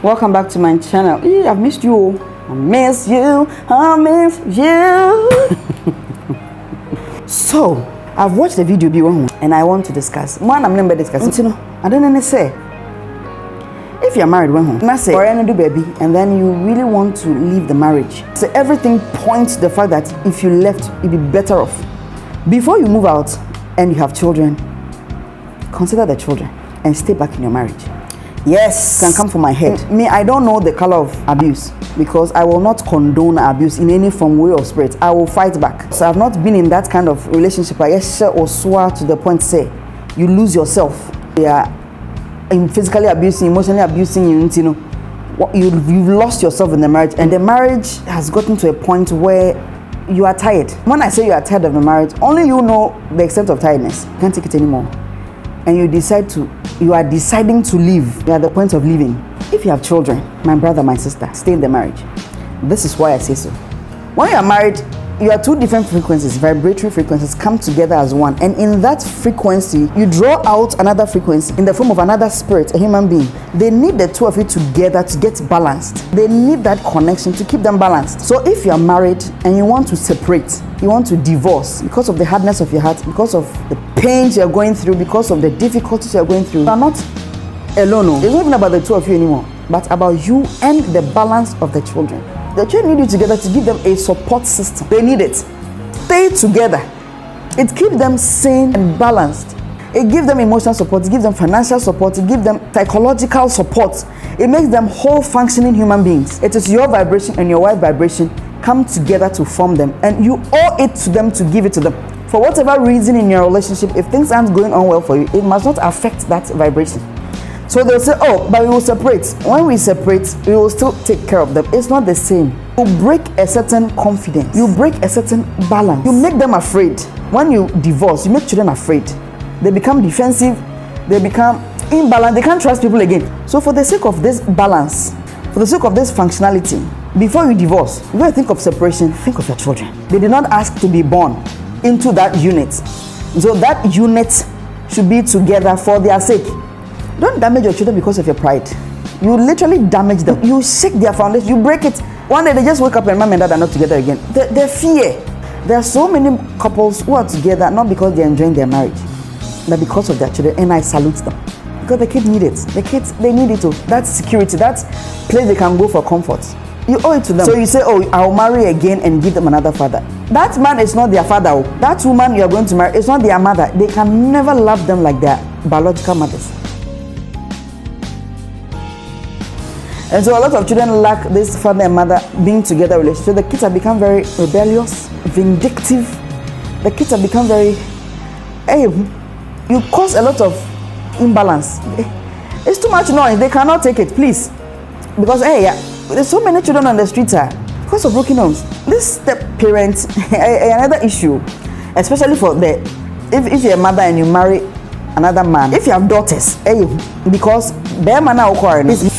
Welcome back to my channel. I've missed you. I miss you. I miss you. So, I've watched the video and I want to discuss. One, I'm never discussing. I don't know say. If you're married, I say, or any do baby, and then you really want to leave the marriage. So everything points to the fact that if you left, you'd be better off. Before you move out and you have children, consider the children and stay back in your marriage. Yes, can come from my head. Me, I don't know the color of abuse because I will not condone abuse in any form, way, or spirit. I will fight back. So I've not been in that kind of relationship. I just share or swear to the point say you lose yourself. They are physically abusing, emotionally abusing you. You know, you've lost yourself in the marriage, and the marriage has gotten to a point where you are tired. When I say you are tired of the marriage, only you know the extent of tiredness. You can't take it anymore, and you are deciding to leave. You are at the point of leaving. If you have children, my brother, my sister, stay in the marriage. This is why I say so. When you are married, you are two different frequencies, vibratory frequencies come together as one, and in that frequency you draw out another frequency in the form of another spirit, a human being. They need the two of you together to get balanced. They need that connection to keep them balanced. So if you are married and you want to separate, you want to divorce because of the hardness of your heart, because of the pains you are going through, because of the difficulties you are going through, you are not alone. It's not even about the two of you anymore, but about you and the balance of the children. The children need you together to give them a support system. They need it. Stay together. It keeps them sane and balanced. It gives them emotional support. It gives them financial support. It gives them psychological support. It makes them whole functioning human beings. It is your vibration and your wife's vibration come together to form them, and you owe it to them to give it to them. For whatever reason in your relationship, if things aren't going on well for you, it must not affect that vibration. So they'll say, oh, but we will separate. When we separate, we will still take care of them. It's not the same. You break a certain confidence. You break a certain balance. You make them afraid. When you divorce, you make children afraid. They become defensive. They become imbalanced. They can't trust people again. So for the sake of this balance, for the sake of this functionality, before you divorce, when you think of separation, think of your children. They did not ask to be born into that unit. So that unit should be together for their sake. Don't damage your children because of your pride. You literally damage them. You shake their foundation. You break it. One day they just wake up and mom and dad are not together again. The fear. There are so many couples who are together not because they're enjoying their marriage, but because of their children. And I salute them because the kids need it. The kids, they need it too. That's security. That's place they can go for comfort. You owe it to them. So you say, oh, I'll marry again and give them another father. That man is not their father. That woman you are going to marry is not their mother. They can never love them like their biological mothers. And so a lot of children lack this father and mother being together relationship. The kids have become very rebellious, vindictive. The kids have become very, you cause a lot of imbalance. It's too much noise. They cannot take it, please. Because there's so many children on the streets because of broken homes. This step parent, another issue, especially for if you're a mother and you marry another man. If you have daughters, because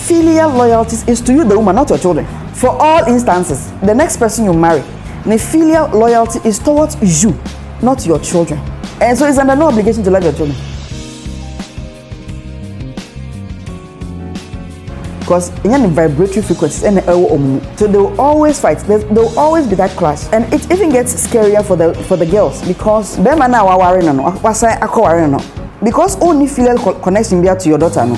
filial loyalty is to you, the woman, not your children. For all instances, the next person you marry, the filial loyalty is towards you, not your children. And so it's under no obligation to love your children. Because in the vibratory frequencies, so they will always fight. There will always be that clash, and it even gets scarier for the girls because because only filial connection be to your daughter, no.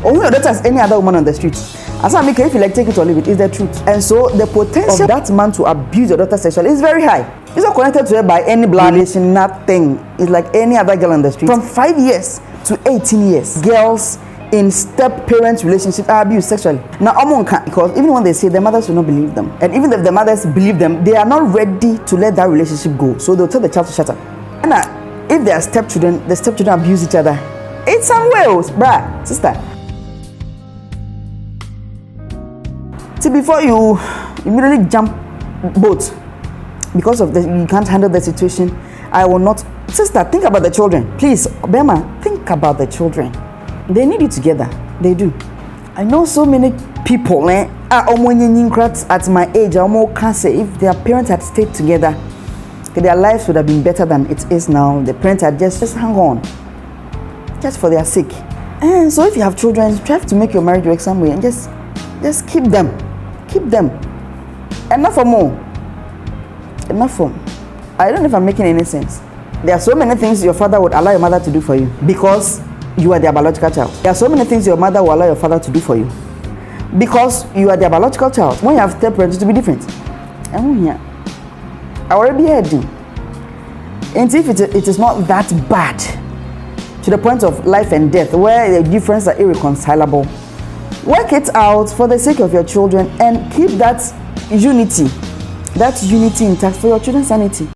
Or when your daughter is any other woman on the street, as I make if you like take it or leave it, is the truth. And so the potential of that man to abuse your daughter sexually is very high. It's not connected to her by any blood relation, nothing. It's like any other girl on the street. From 5 years to 18 years, girls in step-parent relationships are abused sexually. Now, because even when they say their mothers will not believe them, and even if the mothers believe them, they are not ready to let that relationship go. So they'll tell the child to shut up. And if they are stepchildren, the stepchildren abuse each other. It's some whales, bruh, sister. See, before you immediately jump boat because of you can't handle the situation, I will not. Sister, think about the children. Please, Bema, think about the children. They need you together. They do. I know so many people at my age, I can't say if their parents had stayed together, their lives would have been better than it is now. The parents had just hang on, just for their sake. And so if you have children, try to make your marriage work some way and just Just keep them. Enough for more. Enough for. I don't know if I'm making any sense. There are so many things your father would allow your mother to do for you because you are their biological child. There are so many things your mother will allow your father to do for you because you are their biological child. When you have step parents to be different. I already heard you. And if it is not that bad to the point of life and death where the differences are irreconcilable, work it out for the sake of your children and keep that unity intact for your children's sanity.